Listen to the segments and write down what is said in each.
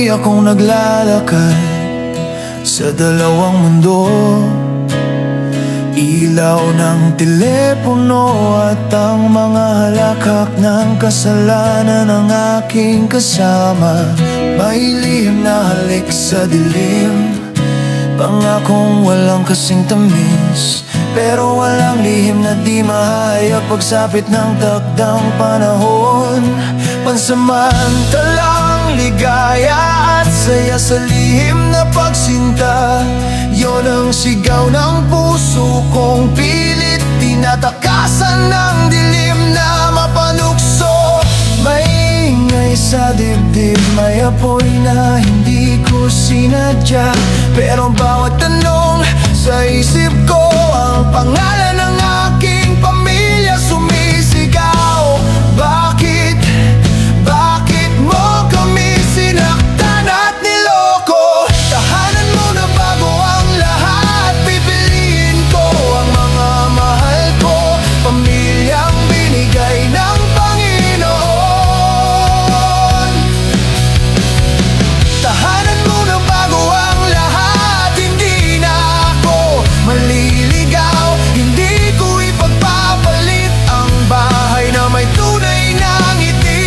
Gabi akong naglalakad sa dalawang mundo. Ilaw ng telepono at ang mga halakhak ng kasalanan ng aking kasama. May lihim na halik sa dilim, pangakong walang kasing tamis, pero walang lihim na di mahayag pagsapit ng takdang panahon. Pansamantalang ligaya at saya sa lihim na pagsinta, yon ang sigaw ng puso kong pilit tinatakasan ng dilim na mapanukso. May ingay sa dibdib, may apoy na hindi ko sinadya, pero bawat tanong sa isip ko, ang pangalan ng aking pamilya sumisigaw. Bakit? Bakit mo kami sinaktan at niloko? Tahanan mo na bago ang lahat, pipiliin ko ang mga mahal ko, pamilyang binigay ng Panginoon. Tahanan mo na bago ang lahat, hindi na ako maliligaw, hindi ko ipagpapalit ang bahay na may tunay na ngiti.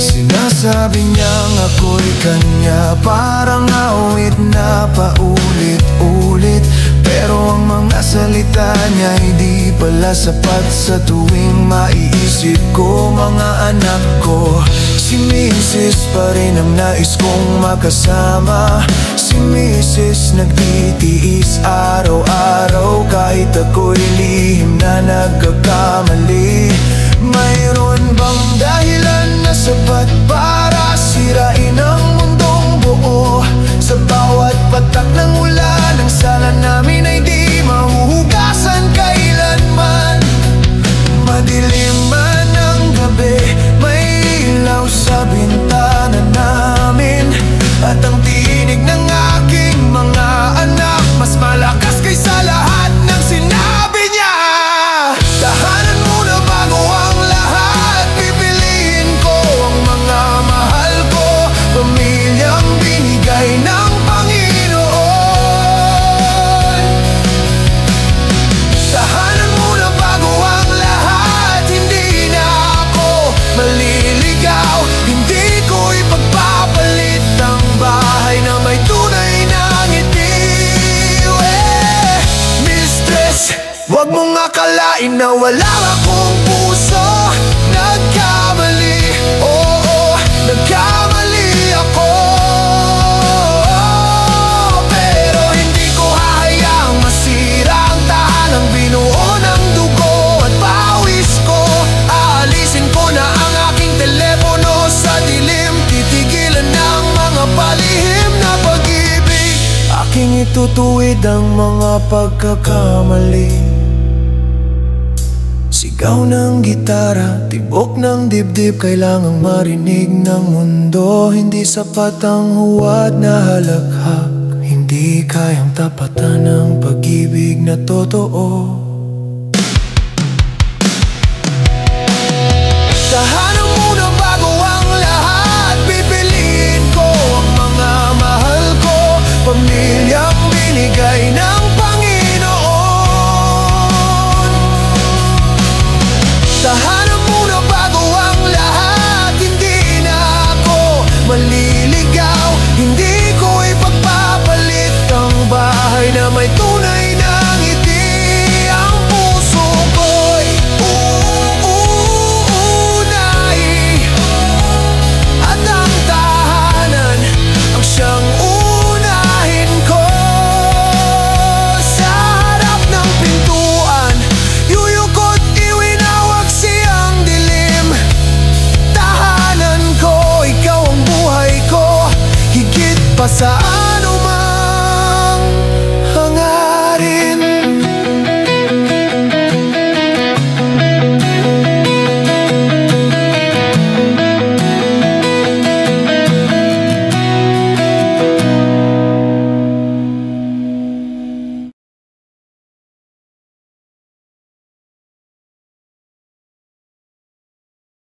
Sinasabi niyang ako'y kanya, parang awit na paulit-ulit, pero ang mga salita niya hindi pala sapat sa tuwing maiisip ko mga anak ko. Si Mrs. pa rin ang nais kong makasama, si Mrs. nagtitiis araw-araw kahit ako'y lihim na nagkakamali. Mayroon bang dahilan na sapat para sirain ang mundong buo? Sa bawat patak ng ulan, ang sala namin ay di mahuhugasan kailanman. Madilim man ang gabi, may ilaw sa bintana namin, at ang tinig ng aking mga anak mas malakas kaysa lahat ng sinabi niya. Tahanan mo na bago ang lahat, pipiliin ko ang mga mahal ko, pamilyang binigay ng Panginoon. Tahanan mo na bago ang lahat, hindi na ako maliligaw, hindi ko ipagpapalit ang bahay na may tunay na ngiti. Mistress, wag mong akalain na wala akong puso. Nagkamali, oo, nagkamali ako, pero hindi ko hahayaang masira ang tahanang binuo ng dugo at pawis ko. Aalisin ko na ang aking telepono sa dilim, titigilan ng mga palihim na pag-ibig. Aking itutuwid ang mga pagkakamali. Sigaw ng gitara, tibok ng dibdib, kailangang marinig ng mundo. Hindi sapat ang huwad na halakhak, hindi kayang tapatan ng pag-ibig na totoo.